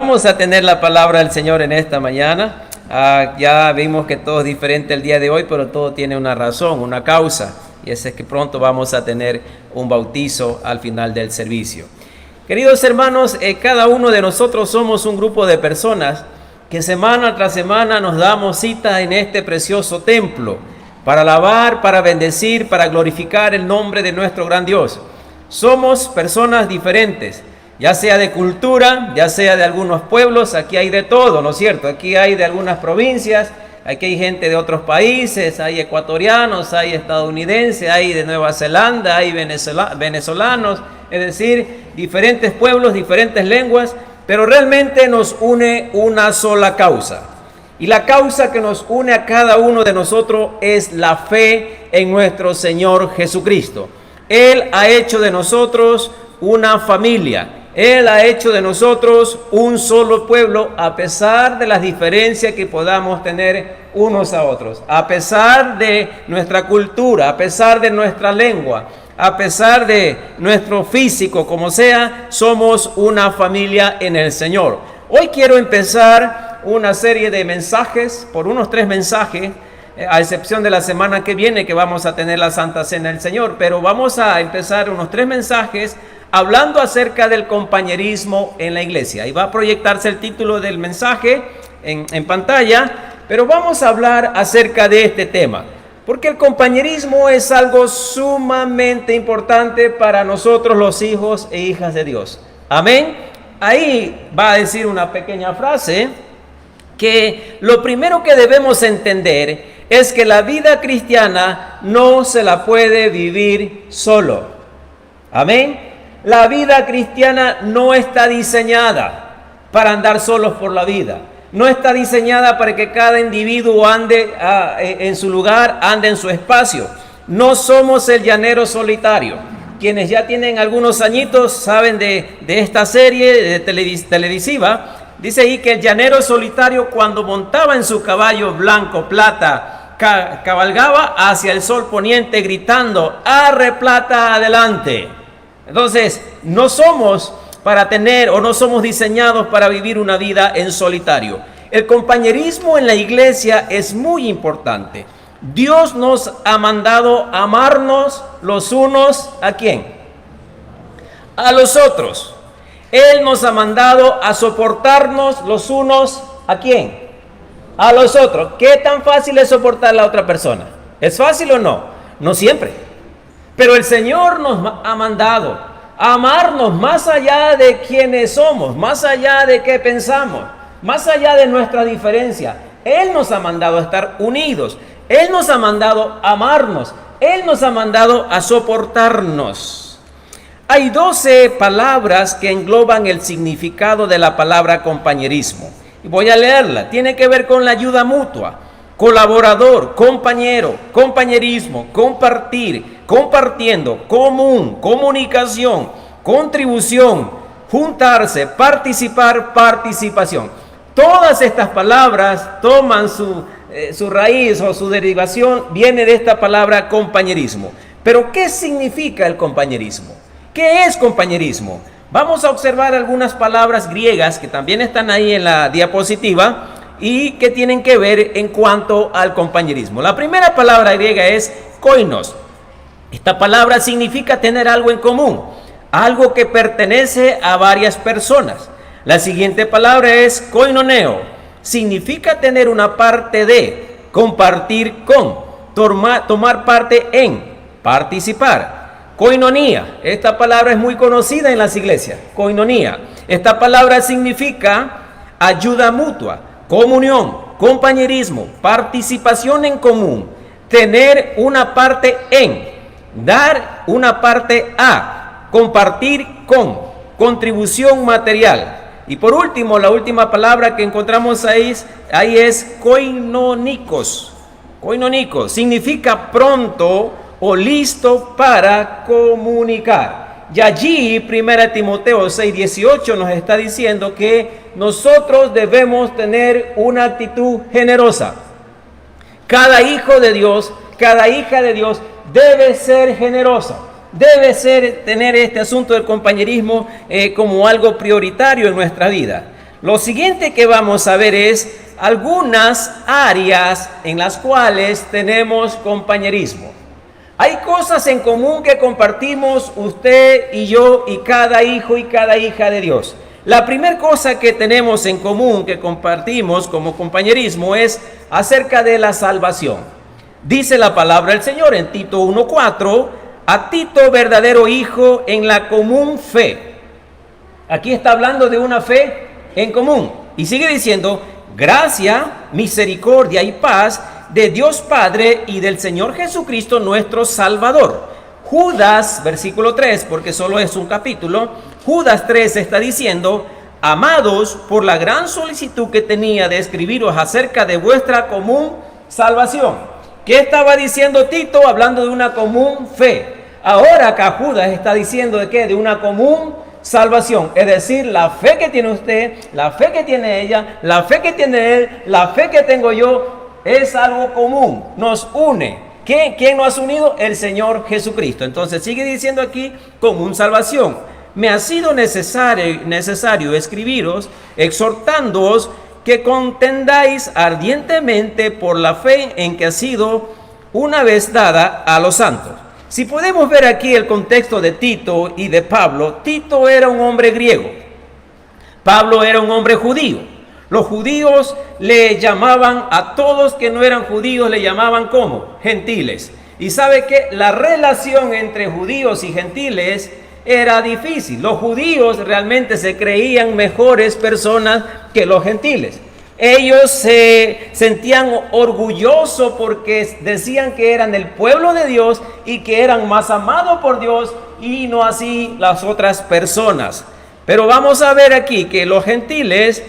Vamos a tener la palabra del Señor en esta mañana. Ya vimos que todo es diferente el día de hoy, pero todo tiene una razón, una causa. Y ese es que pronto vamos a tener un bautizo al final del servicio. Queridos hermanos, cada uno de nosotros somos un grupo de personas que semana tras semana nos damos cita en este precioso templo para alabar, para bendecir, para glorificar el nombre de nuestro gran Dios. Somos personas diferentes, ya sea de cultura, ya sea de algunos pueblos. Aquí hay de todo, ¿no es cierto? Aquí hay de algunas provincias, aquí hay gente de otros países, hay ecuatorianos, hay estadounidenses, hay de Nueva Zelanda, hay venezolanos, es decir, diferentes pueblos, diferentes lenguas, pero realmente nos une una sola causa. Y la causa que nos une a cada uno de nosotros es la fe en nuestro Señor Jesucristo. Él ha hecho de nosotros una familia. Él ha hecho de nosotros un solo pueblo, a pesar de las diferencias que podamos tener unos a otros, a pesar de nuestra cultura, a pesar de nuestra lengua, a pesar de nuestro físico, como sea, somos una familia en el Señor. Hoy quiero empezar una serie de mensajes, por unos 3 mensajes, a excepción de la semana que viene que vamos a tener la Santa Cena del Señor, pero vamos a empezar unos 3 mensajes hablando acerca del compañerismo en la iglesia. Y va a proyectarse el título del mensaje en pantalla, pero vamos a hablar acerca de este tema, porque el compañerismo es algo sumamente importante para nosotros los hijos e hijas de Dios. Amén. Ahí va a decir una pequeña frase que lo primero que debemos entender es que la vida cristiana no se la puede vivir solo. Amén. La vida cristiana no está diseñada para andar solos por la vida. No está diseñada para que cada individuo ande en su lugar, ande en su espacio. No somos el llanero solitario. Quienes ya tienen algunos añitos saben de esta serie televisiva. Dice ahí que el llanero solitario, cuando montaba en su caballo blanco plata, cabalgaba hacia el sol poniente gritando: ¡Arre plata, adelante! Entonces, no somos para tener o no somos diseñados para vivir una vida en solitario. El compañerismo en la iglesia es muy importante. Dios nos ha mandado amarnos los unos ¿a quién? A los otros. Él nos ha mandado a soportarnos los unos ¿a quién? A los otros. ¿Qué tan fácil es soportar a la otra persona? ¿Es fácil o no? No siempre. Pero el Señor nos ha mandado a amarnos más allá de quienes somos, más allá de qué pensamos, más allá de nuestra diferencia. Él nos ha mandado a estar unidos. Él nos ha mandado a amarnos. Él nos ha mandado a soportarnos. Hay 12 palabras que engloban el significado de la palabra compañerismo. Y voy a leerla. Tiene que ver con la ayuda mutua, colaborador, compañero, compañerismo, compartir, compartiendo, común, comunicación, contribución, juntarse, participar, participación. Todas estas palabras toman su raíz o su derivación, viene de esta palabra compañerismo. Pero ¿qué significa el compañerismo? ¿Qué es compañerismo? Vamos a observar algunas palabras griegas que también están ahí en la diapositiva y que tienen que ver en cuanto al compañerismo. La primera palabra griega es koinos. Esta palabra significa tener algo en común, algo que pertenece a varias personas. La siguiente palabra es koinoneo. Significa tener una parte de, compartir con, tomar parte en, participar. Koinonía, esta palabra es muy conocida en las iglesias. Koinonía, esta palabra significa ayuda mutua, comunión, compañerismo, participación en común, tener una parte en, dar una parte a, compartir con, contribución material. Y por último, la última palabra que encontramos ahí es koinonikos. Koinonikos significa pronto o listo para comunicar. Y allí 1 Timoteo 6:18 nos está diciendo que nosotros debemos tener una actitud generosa. Cada hijo de Dios, cada hija de Dios debe ser generosa. Debe tener este asunto del compañerismo como algo prioritario en nuestra vida. Lo siguiente que vamos a ver es algunas áreas en las cuales tenemos compañerismo. Hay cosas en común que compartimos usted y yo y cada hijo y cada hija de Dios. La primera cosa que tenemos en común, que compartimos como compañerismo, es acerca de la salvación. Dice la palabra del Señor en Tito 1:4, a Tito, verdadero hijo, en la común fe. Aquí está hablando de una fe en común. Y sigue diciendo, gracia, misericordia y paz de Dios Padre y del Señor Jesucristo nuestro Salvador. Judas, versículo 3, porque solo es un capítulo, Judas 3 está diciendo, amados, por la gran solicitud que tenía de escribiros acerca de vuestra común salvación. ¿Qué estaba diciendo Tito? Hablando de una común fe. Ahora acá Judas está diciendo de qué, de una común salvación, es decir, la fe que tiene usted, la fe que tiene ella, la fe que tiene él, la fe que tengo yo, es algo común, nos une. ¿Quién nos ha unido? El Señor Jesucristo. Entonces sigue diciendo aquí, común salvación. Me ha sido necesario escribiros, exhortándoos que contendáis ardientemente por la fe en que ha sido una vez dada a los santos. Si podemos ver aquí el contexto de Tito y de Pablo, Tito era un hombre griego, Pablo era un hombre judío. Los judíos le llamaban a todos que no eran judíos, le llamaban ¿cómo? Gentiles. Y sabe que la relación entre judíos y gentiles era difícil. Los judíos realmente se creían mejores personas que los gentiles. Ellos se sentían orgullosos porque decían que eran el pueblo de Dios y que eran más amados por Dios y no así las otras personas. Pero vamos a ver aquí que los gentiles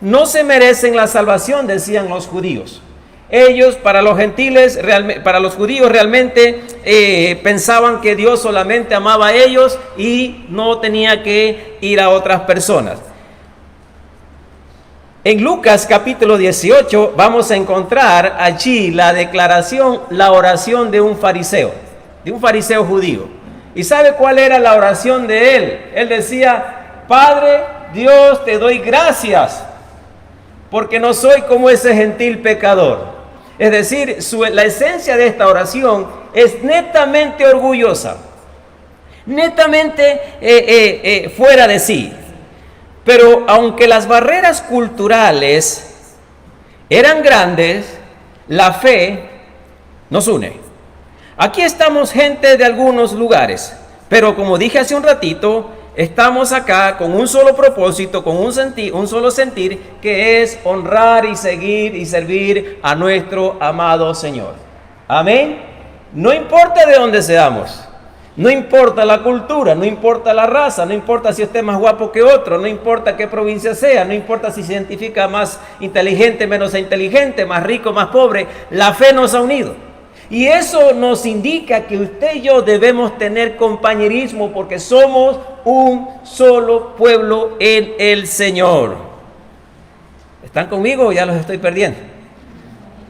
no se merecen la salvación, decían los judíos. Ellos, para los gentiles, para los judíos realmente pensaban que Dios solamente amaba a ellos y no tenía que ir a otras personas. En Lucas capítulo 18 vamos a encontrar allí la declaración, la oración de un fariseo judío. ¿Y sabe cuál era la oración de él? Él decía, Padre Dios, te doy gracias, porque no soy como ese gentil pecador. Es decir, la esencia de esta oración es netamente orgullosa, netamente fuera de sí. Pero aunque las barreras culturales eran grandes, la fe nos une. Aquí estamos gente de algunos lugares, pero como dije hace un ratito, estamos acá con un solo propósito, con un solo sentir, que es honrar y seguir y servir a nuestro amado Señor. Amén. No importa de dónde seamos, no importa la cultura, no importa la raza, no importa si usted es más guapo que otro, no importa qué provincia sea, no importa si se identifica más inteligente, menos inteligente, más rico, más pobre, la fe nos ha unido. Y eso nos indica que usted y yo debemos tener compañerismo porque somos un solo pueblo en el Señor. ¿Están conmigo o ya los estoy perdiendo?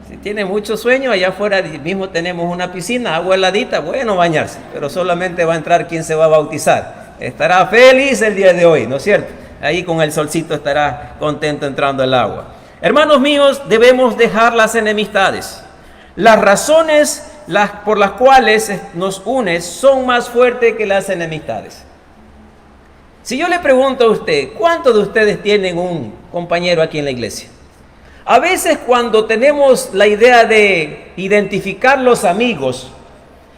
Si tiene mucho sueño, allá afuera mismo tenemos una piscina, agua heladita, bueno bañarse, pero solamente va a entrar quien se va a bautizar. Estará feliz el día de hoy, ¿no es cierto? Ahí con el solcito estará contento entrando el agua. Hermanos míos, debemos dejar las enemistades. Las razones por las cuales nos une son más fuertes que las enemistades. Si yo le pregunto a usted, ¿cuántos de ustedes tienen un compañero aquí en la iglesia? A veces cuando tenemos la idea de identificar los amigos,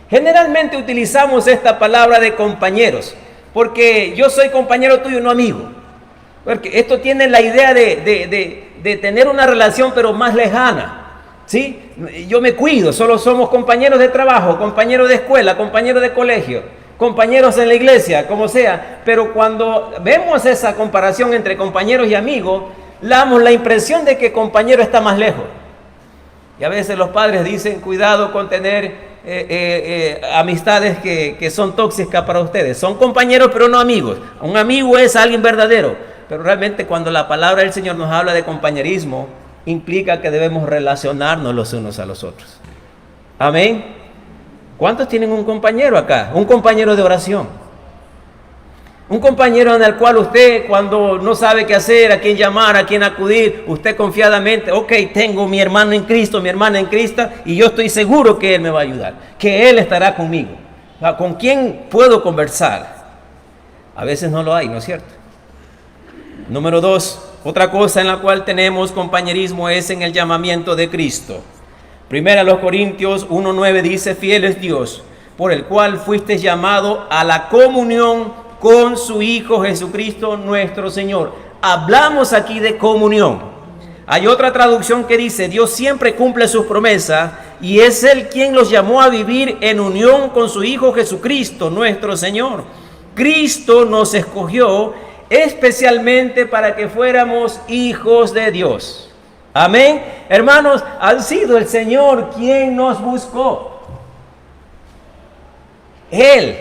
generalmente utilizamos esta palabra de compañeros, porque yo soy compañero tuyo, no amigo. Porque esto tiene la idea de tener una relación pero más lejana. ¿Sí? Yo me cuido, solo somos compañeros de trabajo, compañeros de escuela, compañeros de colegio, compañeros en la iglesia, como sea. Pero cuando vemos esa comparación entre compañeros y amigos, damos la impresión de que compañero está más lejos. Y a veces los padres dicen, cuidado con tener amistades que son tóxicas para ustedes. Son compañeros pero no amigos. Un amigo es alguien verdadero. Pero realmente cuando la palabra del Señor nos habla de compañerismo, implica que debemos relacionarnos los unos a los otros. Amén. ¿Cuántos tienen un compañero acá? Un compañero de oración. Un compañero en el cual usted, cuando no sabe qué hacer, a quién llamar, a quién acudir, usted confiadamente, ok, tengo mi hermano en Cristo, mi hermana en Cristo, y yo estoy seguro que Él me va a ayudar, que Él estará conmigo. ¿Con quién puedo conversar? A veces no lo hay, ¿no es cierto? Número 2, otra cosa en la cual tenemos compañerismo es en el llamamiento de Cristo. Primera los Corintios 1:9 dice, fiel es Dios, por el cual fuiste llamado a la comunión con su Hijo Jesucristo nuestro Señor. Hablamos aquí de comunión. Hay otra traducción que dice, Dios siempre cumple sus promesas y es Él quien los llamó a vivir en unión con su Hijo Jesucristo nuestro Señor. Cristo nos escogió especialmente para que fuéramos hijos de Dios. Amén. Hermanos, ha sido el Señor quien nos buscó. Él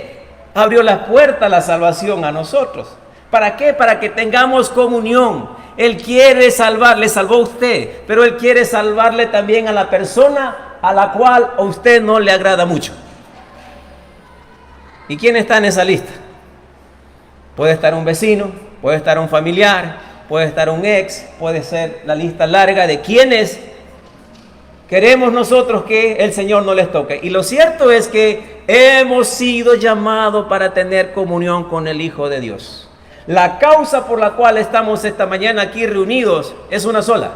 abrió la puerta a la salvación a nosotros. ¿Para qué? Para que tengamos comunión. Él quiere salvar, le salvó a usted, pero Él quiere salvarle también a la persona a la cual a usted no le agrada mucho. ¿Y quién está en esa lista? Puede estar un vecino, puede estar un familiar, puede estar un ex, puede ser la lista larga de quienes queremos nosotros que el Señor no les toque. Y lo cierto es que hemos sido llamados para tener comunión con el Hijo de Dios. La causa por la cual estamos esta mañana aquí reunidos es una sola: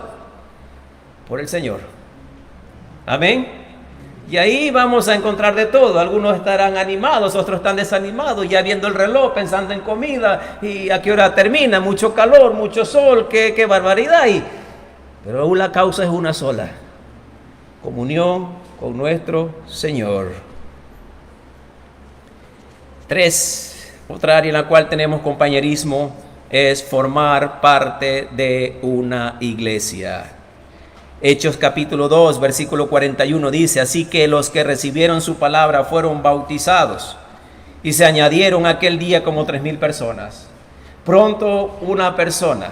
por el Señor. Amén. Y ahí vamos a encontrar de todo. Algunos estarán animados, otros están desanimados, ya viendo el reloj, pensando en comida y a qué hora termina, mucho calor, mucho sol, qué barbaridad. Pero aún la causa es una sola: comunión con nuestro Señor. 3, otra área en la cual tenemos compañerismo es formar parte de una iglesia. Hechos capítulo 2, versículo 41 dice, así que los que recibieron su palabra fueron bautizados y se añadieron aquel día como 3,000 personas. Pronto una persona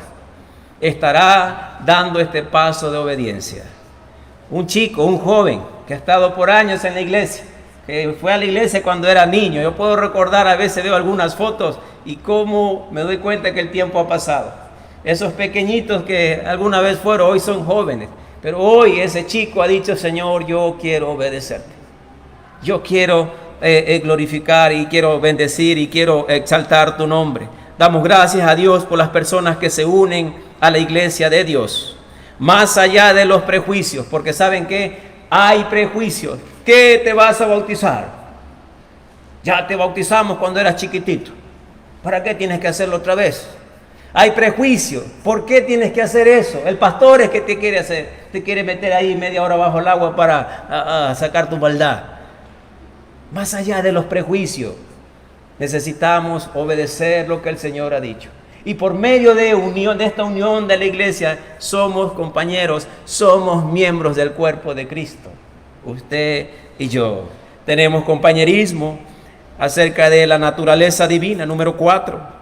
estará dando este paso de obediencia. Un chico, un joven que ha estado por años en la iglesia, que fue a la iglesia cuando era niño. Yo puedo recordar, a veces veo algunas fotos y cómo me doy cuenta que el tiempo ha pasado. Esos pequeñitos que alguna vez fueron, hoy son jóvenes. Pero hoy ese chico ha dicho, Señor, yo quiero obedecerte. Yo quiero glorificar y quiero bendecir y quiero exaltar tu nombre. Damos gracias a Dios por las personas que se unen a la iglesia de Dios. Más allá de los prejuicios, porque ¿saben qué? Hay prejuicios. ¿Qué te vas a bautizar? Ya te bautizamos cuando eras chiquitito. ¿Para qué tienes que hacerlo otra vez? Hay prejuicios. ¿Por qué tienes que hacer eso? El pastor es que te quiere hacer, te quiere meter ahí media hora bajo el agua para sacar tu maldad. Más allá de los prejuicios, necesitamos obedecer lo que el Señor ha dicho. Y por medio de esta unión de la iglesia, somos compañeros, somos miembros del cuerpo de Cristo. Usted y yo tenemos compañerismo acerca de la naturaleza divina. Número 4.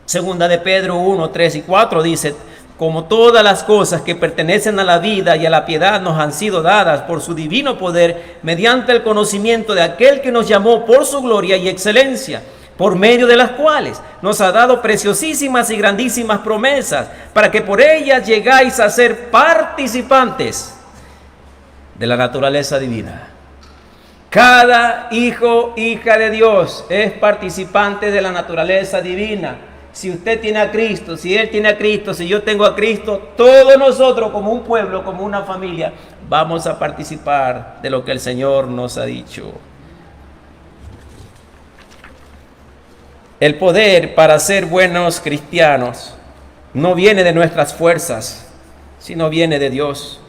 Segunda de Pedro 1, 3 y 4 dice, como todas las cosas que pertenecen a la vida y a la piedad nos han sido dadas por su divino poder, mediante el conocimiento de aquel que nos llamó por su gloria y excelencia, por medio de las cuales nos ha dado preciosísimas y grandísimas promesas, para que por ellas llegáis a ser participantes de la naturaleza divina. Cada hijo, hija de Dios es participante de la naturaleza divina. Si usted tiene a Cristo, si Él tiene a Cristo, si yo tengo a Cristo, todos nosotros como un pueblo, como una familia, vamos a participar de lo que el Señor nos ha dicho. El poder para ser buenos cristianos no viene de nuestras fuerzas, sino viene de Dios.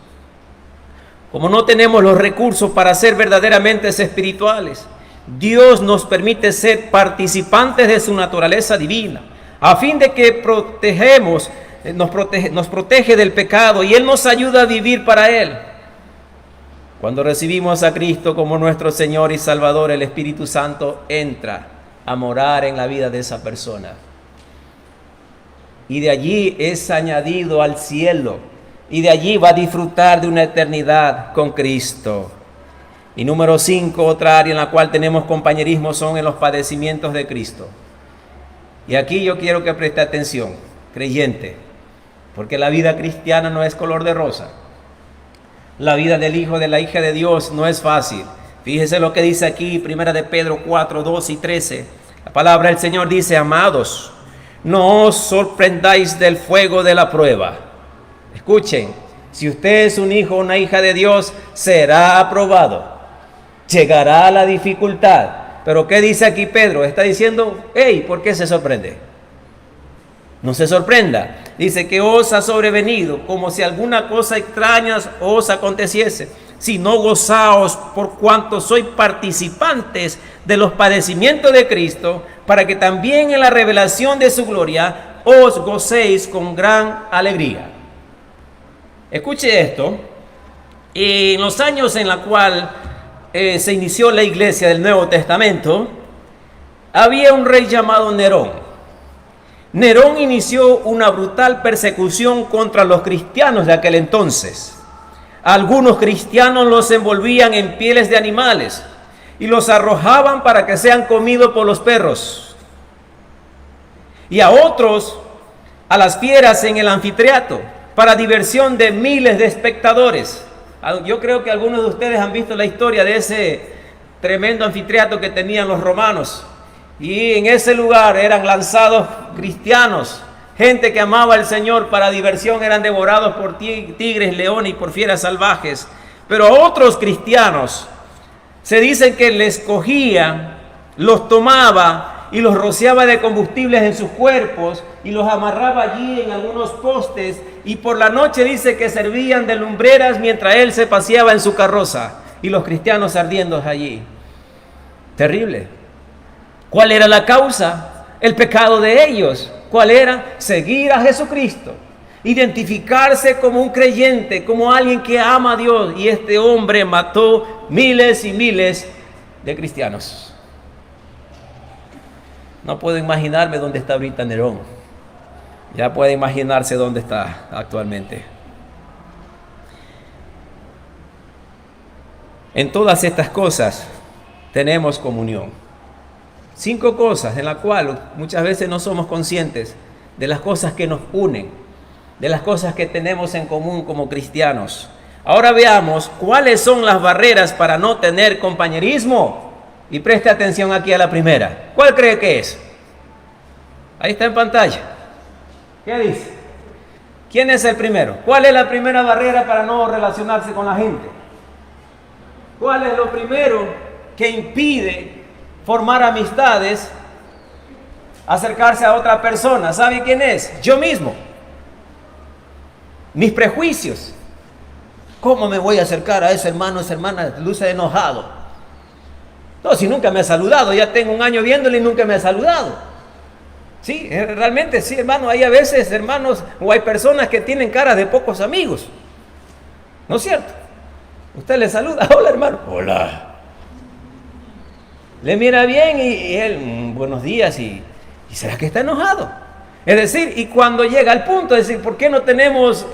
Como no tenemos los recursos para ser verdaderamente espirituales, Dios nos permite ser participantes de su naturaleza divina, a fin de que nos protege del pecado y Él nos ayuda a vivir para Él. Cuando recibimos a Cristo como nuestro Señor y Salvador, el Espíritu Santo entra a morar en la vida de esa persona. Y de allí es añadido al cielo. Y de allí va a disfrutar de una eternidad con Cristo. Y número 5, otra área en la cual tenemos compañerismo son en los padecimientos de Cristo. Y aquí yo quiero que preste atención, creyente, porque la vida cristiana no es color de rosa. La vida del hijo, de la hija de Dios no es fácil. Fíjese lo que dice aquí, 1 de Pedro 4, 12 y 13. La palabra del Señor dice: amados, no os sorprendáis del fuego de la prueba. Escuchen, si usted es un hijo o una hija de Dios, será aprobado. Llegará la dificultad. Pero ¿qué dice aquí Pedro? Está diciendo: hey, ¿por qué se sorprende? No se sorprenda. Dice que os ha sobrevenido como si alguna cosa extraña os aconteciese, sino gozaos por cuanto sois participantes de los padecimientos de Cristo, para que también en la revelación de su gloria os gocéis con gran alegría. Escuche esto. En los años en los cuales se inició la iglesia del Nuevo Testamento, había un rey llamado Nerón. Nerón inició una brutal persecución contra los cristianos de aquel entonces. Algunos cristianos los envolvían en pieles de animales y los arrojaban para que sean comidos por los perros. Y a otros, a las fieras en el anfiteatro, para diversión de miles de espectadores. Yo creo que algunos de ustedes han visto la historia de ese tremendo anfiteatro que tenían los romanos. Y en ese lugar eran lanzados cristianos, gente que amaba al Señor para diversión, eran devorados por tigres, leones y por fieras salvajes. Pero a otros cristianos se dicen que les cogía, los tomaba y los rociaba de combustibles en sus cuerpos y los amarraba allí en algunos postes, y por la noche dice que servían de lumbreras mientras él se paseaba en su carroza y los cristianos ardiendo allí. Terrible. ¿Cuál era la causa? El pecado de ellos. ¿Cuál era? Seguir a Jesucristo. Identificarse como un creyente, como alguien que ama a Dios. Y este hombre mató miles y miles de cristianos. No puedo imaginarme dónde está ahorita Nerón. Ya puede imaginarse dónde está actualmente. En todas estas cosas tenemos comunión. 5 cosas en las cuales muchas veces no somos conscientes de las cosas que nos unen, de las cosas que tenemos en común como cristianos. Ahora veamos cuáles son las barreras para no tener compañerismo. Y preste atención aquí a la primera. ¿Cuál cree que es? Ahí está en pantalla. ¿Qué dice? ¿Quién es el primero? ¿Cuál es la primera barrera para no relacionarse con la gente? ¿Cuál es lo primero que impide formar amistades, acercarse a otra persona? ¿Sabe quién es? Yo mismo. Mis prejuicios. ¿Cómo me voy a acercar a ese hermano, esa hermana? Luce enojado. No, si nunca me ha saludado, ya tengo un año viéndole y nunca me ha saludado. Sí, realmente sí, hermano, hay a veces hermanos o hay personas que tienen cara de pocos amigos. ¿No es cierto? Usted le saluda: hola hermano. Hola. Le mira bien y él, buenos días, y ¿será que está enojado? Es decir, y cuando llega al punto de decir, ¿por qué no tenemos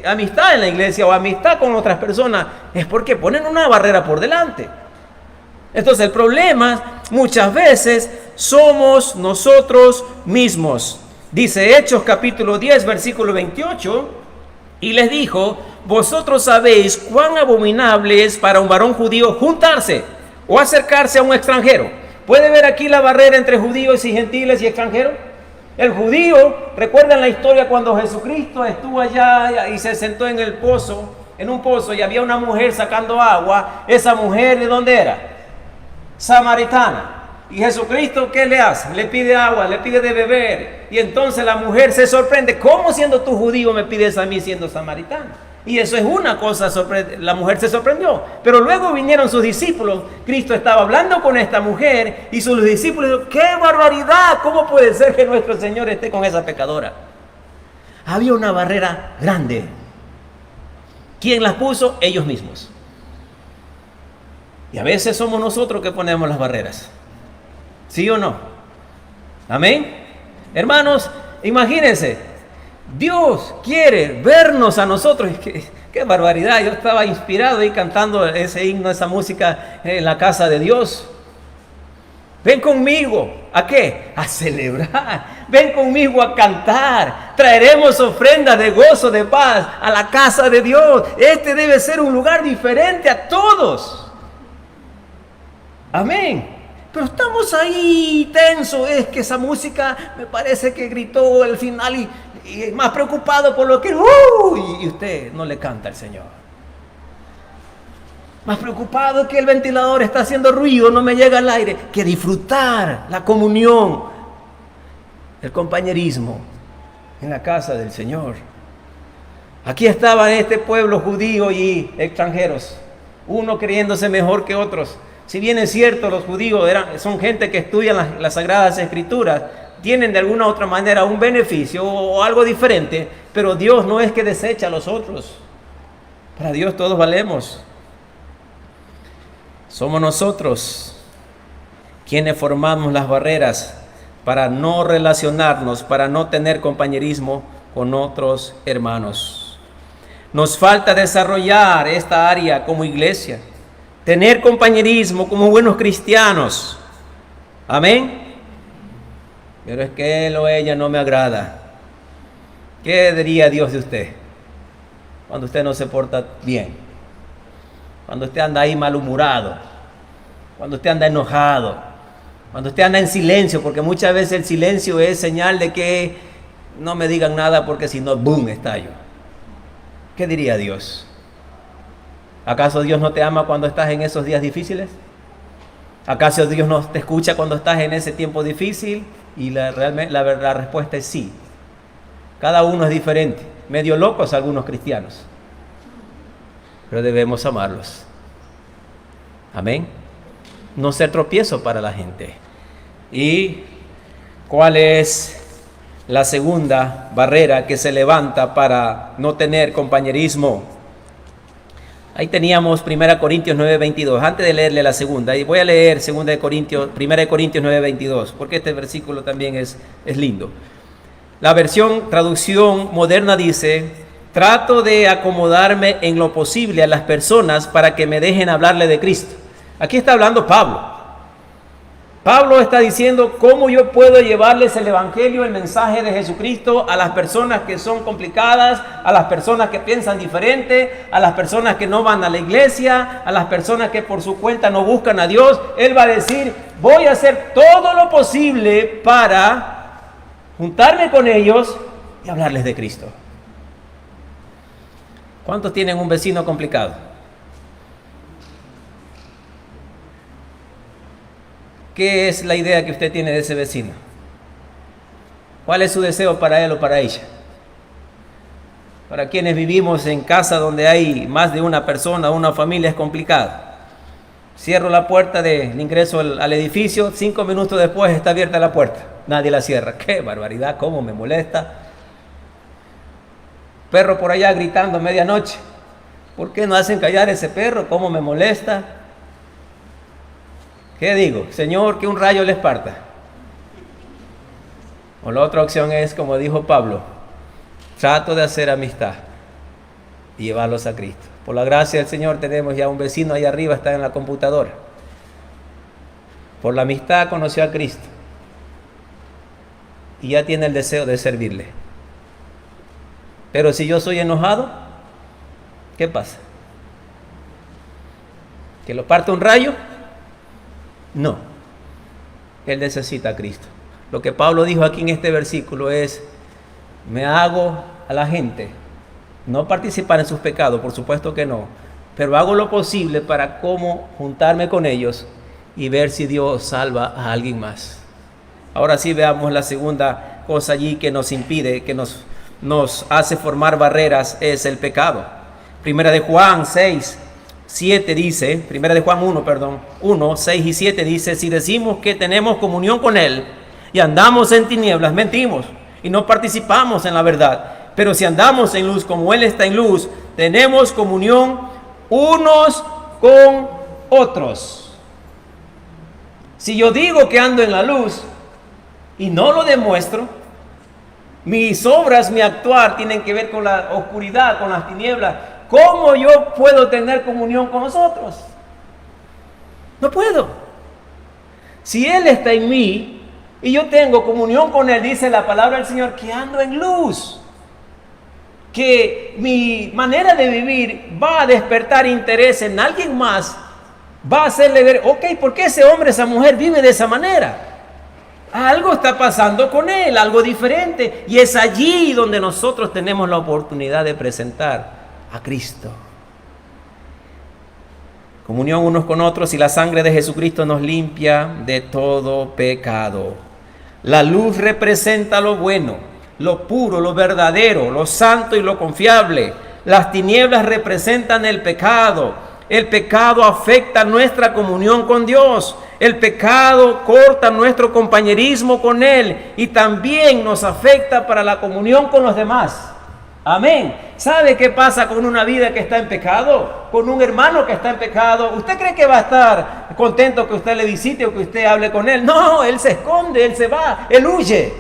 amistad en la iglesia o amistad con otras personas? Es porque ponen una barrera por delante. Entonces el problema muchas veces somos nosotros mismos. Dice Hechos capítulo 10 versículo 28, y les dijo: vosotros sabéis cuán abominable es para un varón judío juntarse o acercarse a un extranjero. ¿Puede ver aquí la barrera entre judíos y gentiles y extranjeros? El judío, recuerdan la historia cuando Jesucristo estuvo allá y se sentó en el pozo, en un pozo, y había una mujer sacando agua. Esa mujer, ¿de dónde era? Samaritana. Y Jesucristo, ¿qué le hace? Le pide agua, le pide de beber. Y entonces la mujer se sorprende: ¿cómo siendo tú judío me pides a mí siendo samaritana? Y eso es una cosa, la mujer se sorprendió. Pero luego vinieron sus discípulos. Cristo estaba hablando con esta mujer y sus discípulos dijeron: ¡qué barbaridad! ¿Cómo puede ser que nuestro Señor esté con esa pecadora? Había una barrera grande. ¿Quién las puso? Ellos mismos. Y a veces somos nosotros que ponemos las barreras. ¿Sí o no? Amén. Hermanos, imagínense, Dios quiere vernos a nosotros. ¡Qué barbaridad! Yo estaba inspirado ahí cantando ese himno, esa música en la casa de Dios. Ven conmigo. ¿A qué? A celebrar. Ven conmigo a cantar. Traeremos ofrendas de gozo, de paz a la casa de Dios. Este debe ser un lugar diferente a todos. Amén. Pero estamos ahí tensos. Es que esa música me parece que gritó al final y más preocupado por lo que... y usted no le canta al Señor. Más preocupado que el ventilador está haciendo ruido, no me llega el aire, que disfrutar la comunión, el compañerismo en la casa del Señor. Aquí estaba este pueblo judío y extranjeros, uno creyéndose mejor que otros. Si bien es cierto, los judíos son gente que estudian las Sagradas Escrituras, tienen de alguna u otra manera un beneficio o algo diferente, pero Dios no es que desecha a los otros. Para Dios todos valemos. Somos nosotros quienes formamos las barreras para no relacionarnos, para no tener compañerismo con otros hermanos. Nos falta desarrollar esta área como iglesia, tener compañerismo como buenos cristianos. Amén. Pero es que él o ella no me agrada. ¿Qué diría Dios de usted cuando usted no se porta bien? Cuando usted anda ahí malhumorado, cuando usted anda enojado, cuando usted anda en silencio, porque muchas veces el silencio es señal de que no me digan nada porque si no, ¡boom!, estallo. ¿Qué diría Dios? ¿Acaso Dios no te ama cuando estás en esos días difíciles? ¿Acaso Dios no te escucha cuando estás en ese tiempo difícil? Y la respuesta es sí. Cada uno es diferente, medio locos algunos cristianos. Pero debemos amarlos. Amén. No ser tropiezo para la gente. ¿Y cuál es la segunda barrera que se levanta para no tener compañerismo? Ahí teníamos 1 Corintios 9:22. Antes de leerle la segunda, y voy a leer 1 Corintios 9:22, porque este versículo también es lindo. La traducción moderna dice: trato de acomodarme en lo posible a las personas para que me dejen hablarle de Cristo. Aquí está hablando Pablo. Pablo está diciendo cómo yo puedo llevarles el evangelio, el mensaje de Jesucristo a las personas que son complicadas, a las personas que piensan diferente, a las personas que no van a la iglesia, a las personas que por su cuenta no buscan a Dios. Él va a decir: voy a hacer todo lo posible para juntarme con ellos y hablarles de Cristo. ¿Cuántos tienen un vecino complicado? ¿Qué es la idea que usted tiene de ese vecino? ¿Cuál es su deseo para él o para ella? Para quienes vivimos en casa donde hay más de una persona, una familia, es complicado. Cierro la puerta del ingreso al edificio, 5 minutos después está abierta la puerta. Nadie la cierra. ¡Qué barbaridad! ¿Cómo me molesta? Perro por allá gritando a medianoche. ¿Por qué no hacen callar ese perro? ¿Cómo me molesta? ¿Qué digo? Señor, que un rayo les parta. O la otra opción es, como dijo Pablo: trato de hacer amistad y llevarlos a Cristo. Por la gracia del Señor tenemos ya un vecino ahí arriba, está en la computadora. Por la amistad conoció a Cristo y ya tiene el deseo de servirle. Pero si yo soy enojado, ¿qué pasa? ¿Que lo parte un rayo? No. Él necesita a Cristo. Lo que Pablo dijo aquí en este versículo es: me hago a la gente, no participar en sus pecados, por supuesto que no, pero hago lo posible para cómo juntarme con ellos y ver si Dios salva a alguien más. Ahora sí, veamos la segunda cosa allí que nos impide, que nos hace formar barreras, es el pecado. Primera de Juan 6:7 dice, Primera de Juan 1, 6 y 7 dice: si decimos que tenemos comunión con Él y andamos en tinieblas, mentimos y no participamos en la verdad. Pero si andamos en luz como Él está en luz, tenemos comunión unos con otros. Si yo digo que ando en la luz y no lo demuestro, mis obras, mi actuar tienen que ver con la oscuridad, con las tinieblas. ¿Cómo yo puedo tener comunión con nosotros? No puedo. Si Él está en mí y yo tengo comunión con Él, dice la palabra del Señor, que ando en luz, que mi manera de vivir va a despertar interés en alguien más, va a hacerle ver, ok, ¿por qué ese hombre, esa mujer vive de esa manera? Algo está pasando con él, algo diferente, y es allí donde nosotros tenemos la oportunidad de presentar a Cristo. Comunión unos con otros, y la sangre de Jesucristo nos limpia de todo pecado. La luz representa lo bueno, lo puro, lo verdadero, lo santo y lo confiable. Las tinieblas representan el pecado. El pecado afecta nuestra comunión con Dios. El pecado corta nuestro compañerismo con Él y también nos afecta para la comunión con los demás. Amén. ¿Sabe qué pasa con una vida que está en pecado? Con un hermano que está en pecado. ¿Usted cree que va a estar contento que usted le visite o que usted hable con él? No, él se esconde, él se va, él huye.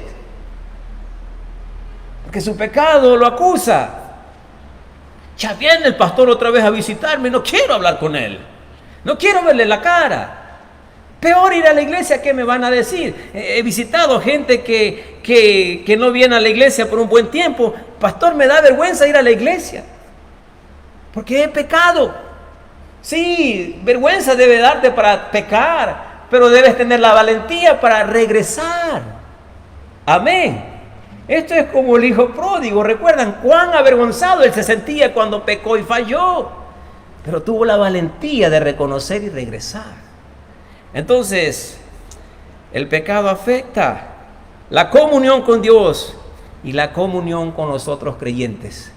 Porque su pecado lo acusa. Ya viene el pastor otra vez a visitarme, no quiero hablar con él. No quiero verle la cara. Peor ir a la iglesia, ¿qué me van a decir? He visitado gente que no viene a la iglesia por un buen tiempo. Pastor, me da vergüenza ir a la iglesia, porque he pecado. Sí, vergüenza debe darte para pecar, pero debes tener la valentía para regresar. Amén. Esto es como el hijo pródigo. ¿Recuerdan cuán avergonzado él se sentía cuando pecó y falló? Pero tuvo la valentía de reconocer y regresar. Entonces, el pecado afecta la comunión con Dios y la comunión con los otros creyentes.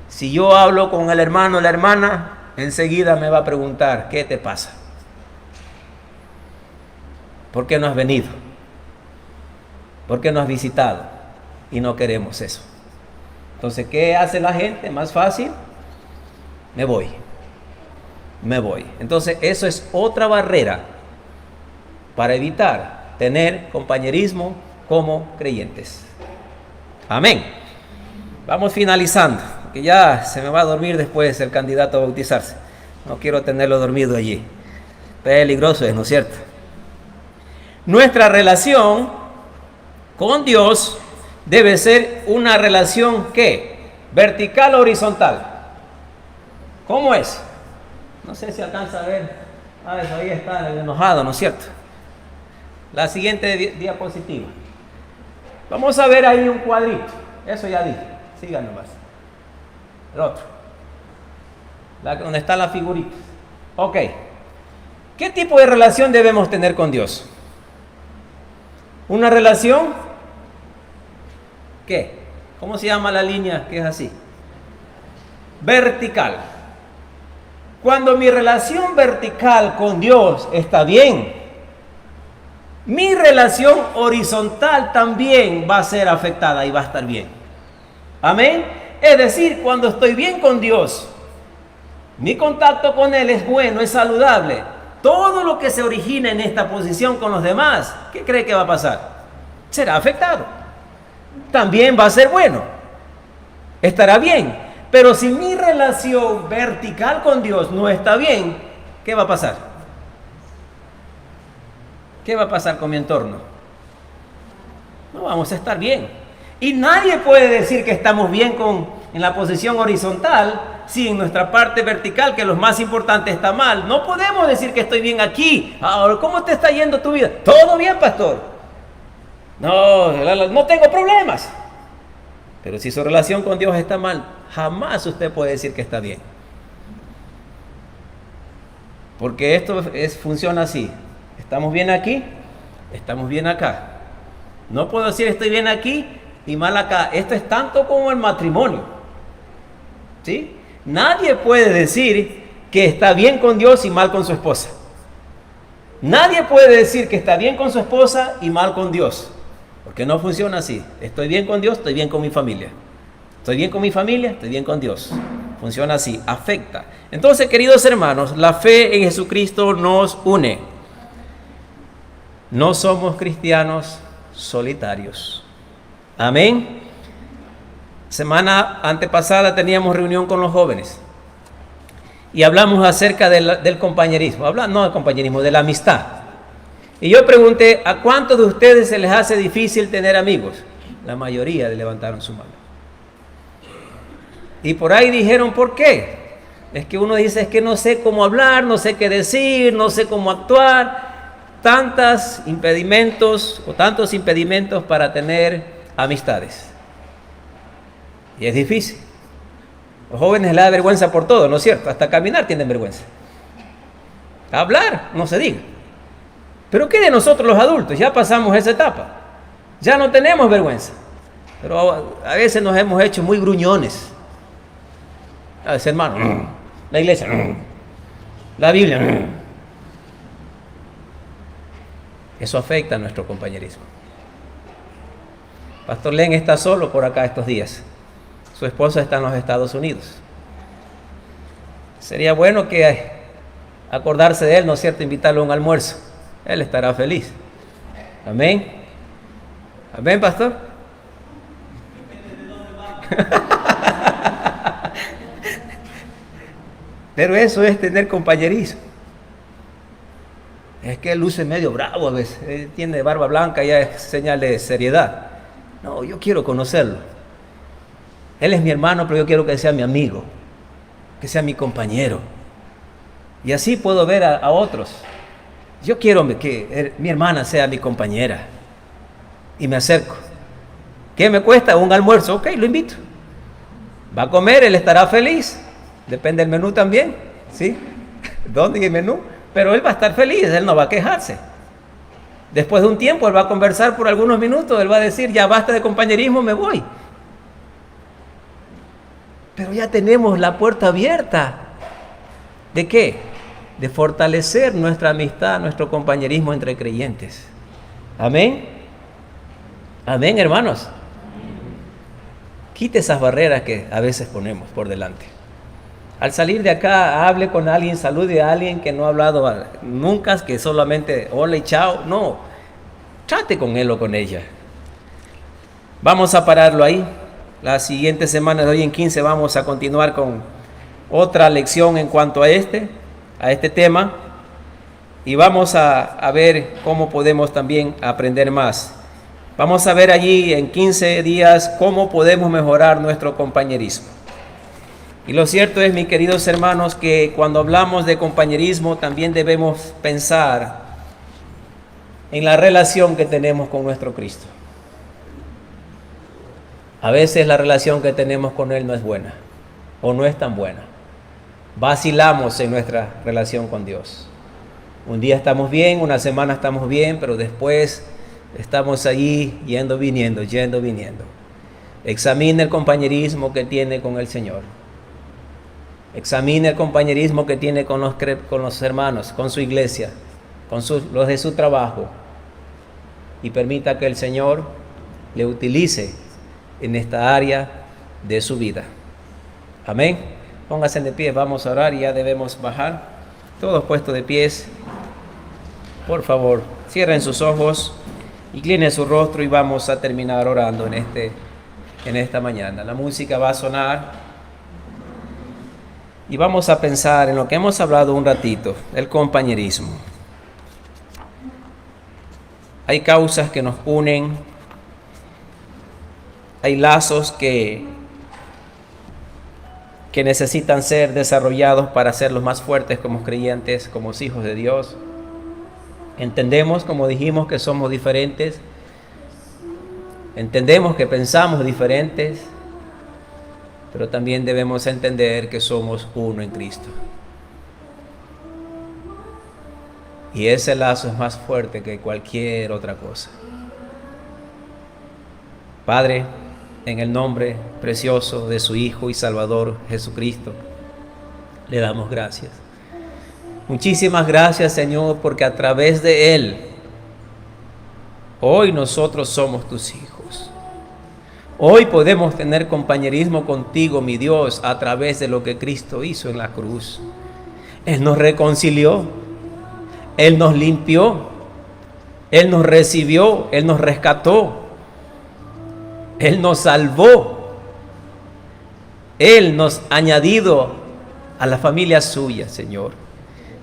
Si yo hablo con el hermano o la hermana, enseguida me va a preguntar, ¿qué te pasa? ¿Por qué no has venido? ¿Por qué no has visitado? Y no queremos eso. Entonces, ¿qué hace la gente? Más fácil, me voy. Entonces, eso es otra barrera para evitar tener compañerismo como creyentes. Amén. Vamos finalizando, que ya se me va a dormir después el candidato a bautizarse. No quiero tenerlo dormido allí. Peligroso es, ¿no es cierto? Nuestra relación con Dios debe ser una relación, ¿qué? Vertical o horizontal. ¿Cómo es? No sé si alcanza a ver. Eso ahí está el enojado, ¿no es cierto? La siguiente diapositiva. Vamos a ver ahí un cuadrito. Eso ya dije. Sigan nomás. El otro. Donde están las figuritas. Ok. ¿Qué tipo de relación debemos tener con Dios? Una relación, ¿qué? ¿Cómo se llama la línea que es así? Vertical. Cuando mi relación vertical con Dios está bien, mi relación horizontal también va a ser afectada y va a estar bien. Amén. Es decir, cuando estoy bien con Dios, mi contacto con Él es bueno, es saludable. Todo lo que se origina en esta posición con los demás, ¿qué cree que va a pasar? Será afectado. También va a ser bueno. Estará bien. Pero si mi relación vertical con Dios no está bien, ¿qué va a pasar? ¿Qué va a pasar con mi entorno? No vamos a estar bien. Y nadie puede decir que estamos bien en la posición horizontal si en nuestra parte vertical, que es lo más importante, está mal. No podemos decir que estoy bien aquí. Ahora, ¿cómo te está yendo tu vida? Todo bien, pastor. No tengo problemas. Pero si su relación con Dios está mal, jamás usted puede decir que está bien. Porque esto funciona así. Estamos bien aquí, estamos bien acá. No puedo decir estoy bien aquí y mal acá. Esto es tanto como el matrimonio. ¿Sí? Nadie puede decir que está bien con Dios y mal con su esposa. Nadie puede decir que está bien con su esposa y mal con Dios. Porque no funciona así. Estoy bien con Dios, estoy bien con mi familia. Estoy bien con mi familia, estoy bien con Dios. Funciona así, afecta. Entonces, queridos hermanos, la fe en Jesucristo nos une. No somos cristianos solitarios. Amén. Semana antepasada teníamos reunión con los jóvenes y hablamos acerca del compañerismo. No del compañerismo, de la amistad. Y yo pregunté, ¿a cuántos de ustedes se les hace difícil tener amigos? La mayoría levantaron su mano. Y por ahí dijeron, ¿por qué? Es que uno dice, es que no sé cómo hablar, no sé qué decir, no sé cómo actuar. Tantos impedimentos para tener amistades. Y es difícil. Los jóvenes les da vergüenza por todo, ¿no es cierto? Hasta caminar tienen vergüenza. Hablar, no se diga. Pero ¿qué de nosotros los adultos? Ya pasamos esa etapa. Ya no tenemos vergüenza. Pero a veces nos hemos hecho muy gruñones. A veces, hermano, la iglesia, la Biblia. Eso afecta a nuestro compañerismo. Pastor Len está solo por acá estos días. Su esposa está en los Estados Unidos. Sería bueno que acordarse de él, ¿no es cierto? Invitarlo a un almuerzo. Él estará feliz. Amén. Amén, pastor. Pero eso es tener compañerismo. Es que él luce medio bravo a veces. Él tiene barba blanca, ya es señal de seriedad. No, yo quiero conocerlo. Él es mi hermano, pero yo quiero que sea mi amigo, que sea mi compañero. Y así puedo ver a otros. Yo quiero que mi hermana sea mi compañera. Y me acerco. ¿Qué me cuesta? Un almuerzo. Ok, lo invito. Va a comer, él estará feliz. Depende del menú también, ¿sí? ¿Dónde el menú? Pero él va a estar feliz, él no va a quejarse. Después de un tiempo, él va a conversar por algunos minutos, él va a decir, ya basta de compañerismo, me voy. Pero ya tenemos la puerta abierta. ¿De qué? De fortalecer nuestra amistad, nuestro compañerismo entre creyentes. Amén. Amén, hermanos. Quite esas barreras que a veces ponemos por delante. Al salir de acá, hable con alguien, salude a alguien que no ha hablado nunca, que solamente hola y chao. No, trate con él o con ella. Vamos a pararlo ahí. La siguiente semana, de hoy en 15, vamos a continuar con otra lección en cuanto a este tema. Y vamos a ver cómo podemos también aprender más. Vamos a ver allí en 15 días cómo podemos mejorar nuestro compañerismo. Y lo cierto es, mis queridos hermanos, que cuando hablamos de compañerismo también debemos pensar en la relación que tenemos con nuestro Cristo. A veces la relación que tenemos con Él no es buena o no es tan buena. Vacilamos en nuestra relación con Dios. Un día estamos bien, una semana estamos bien, pero después estamos allí yendo, viniendo. Examine el compañerismo que tiene con el Señor. Examine el compañerismo que tiene con los hermanos, con su iglesia, con los de su trabajo. Y permita que el Señor le utilice en esta área de su vida. Amén. Pónganse de pie, vamos a orar y ya debemos bajar. Todos puestos de pies. Por favor, cierren sus ojos, inclinen su rostro y vamos a terminar orando en esta mañana. La música va a sonar. Y vamos a pensar en lo que hemos hablado un ratito, el compañerismo. Hay causas que nos unen, hay lazos que necesitan ser desarrollados para hacerlos más fuertes como creyentes, como hijos de Dios. Entendemos, como dijimos, que somos diferentes. Entendemos que pensamos diferentes. Pero también debemos entender que somos uno en Cristo. Y ese lazo es más fuerte que cualquier otra cosa. Padre, en el nombre precioso de su Hijo y Salvador Jesucristo, le damos gracias. Muchísimas gracias, Señor, porque a través de Él, hoy nosotros somos tus hijos. Hoy podemos tener compañerismo contigo, mi Dios, a través de lo que Cristo hizo en la cruz. Él nos reconcilió, Él nos limpió, Él nos recibió, Él nos rescató, Él nos salvó, Él nos ha añadido a la familia suya, Señor.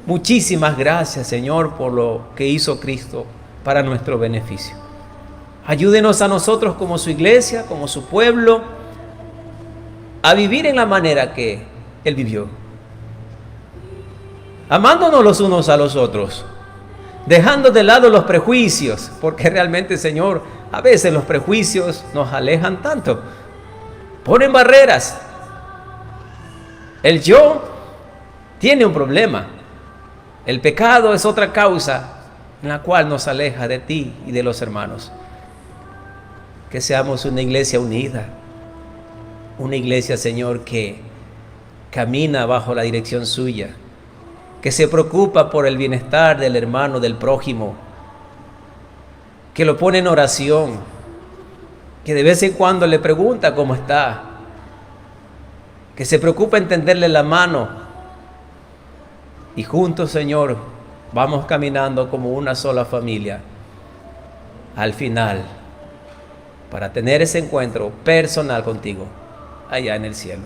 Muchísimas gracias, Señor, por lo que hizo Cristo para nuestro beneficio. Ayúdenos a nosotros como su iglesia, como su pueblo, a vivir en la manera que Él vivió. Amándonos los unos a los otros, dejando de lado los prejuicios, porque realmente, Señor, a veces los prejuicios nos alejan tanto, ponen barreras. El yo tiene un problema. El pecado es otra causa en la cual nos aleja de ti y de los hermanos. Que seamos una iglesia unida, una iglesia, Señor, que camina bajo la dirección suya, que se preocupa por el bienestar del hermano, del prójimo, que lo pone en oración, que de vez en cuando le pregunta cómo está, que se preocupa en tenderle la mano, y juntos, Señor, vamos caminando como una sola familia al final, para tener ese encuentro personal contigo allá en el cielo.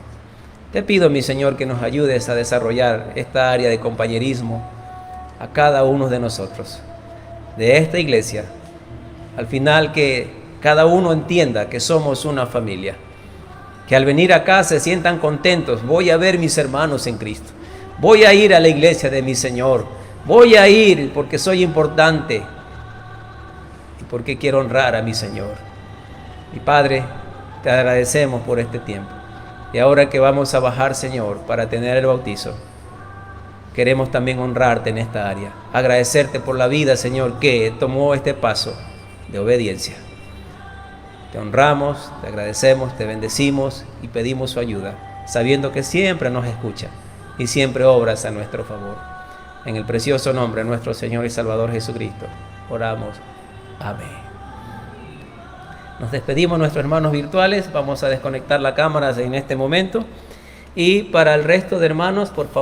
Te pido, mi Señor, que nos ayudes a desarrollar esta área de compañerismo a cada uno de nosotros, de esta iglesia. Al final, que cada uno entienda que somos una familia, que al venir acá se sientan contentos. Voy a ver mis hermanos en Cristo, voy a ir a la iglesia de mi Señor, voy a ir porque soy importante y porque quiero honrar a mi Señor. Mi Padre, te agradecemos por este tiempo. Y ahora que vamos a bajar, Señor, para tener el bautizo, queremos también honrarte en esta área. Agradecerte por la vida, Señor, que tomó este paso de obediencia. Te honramos, te agradecemos, te bendecimos y pedimos su ayuda, sabiendo que siempre nos escucha y siempre obras a nuestro favor. En el precioso nombre de nuestro Señor y Salvador Jesucristo, oramos. Amén. Nos despedimos, nuestros hermanos virtuales. Vamos a desconectar la cámara en este momento. Y para el resto de hermanos, por favor.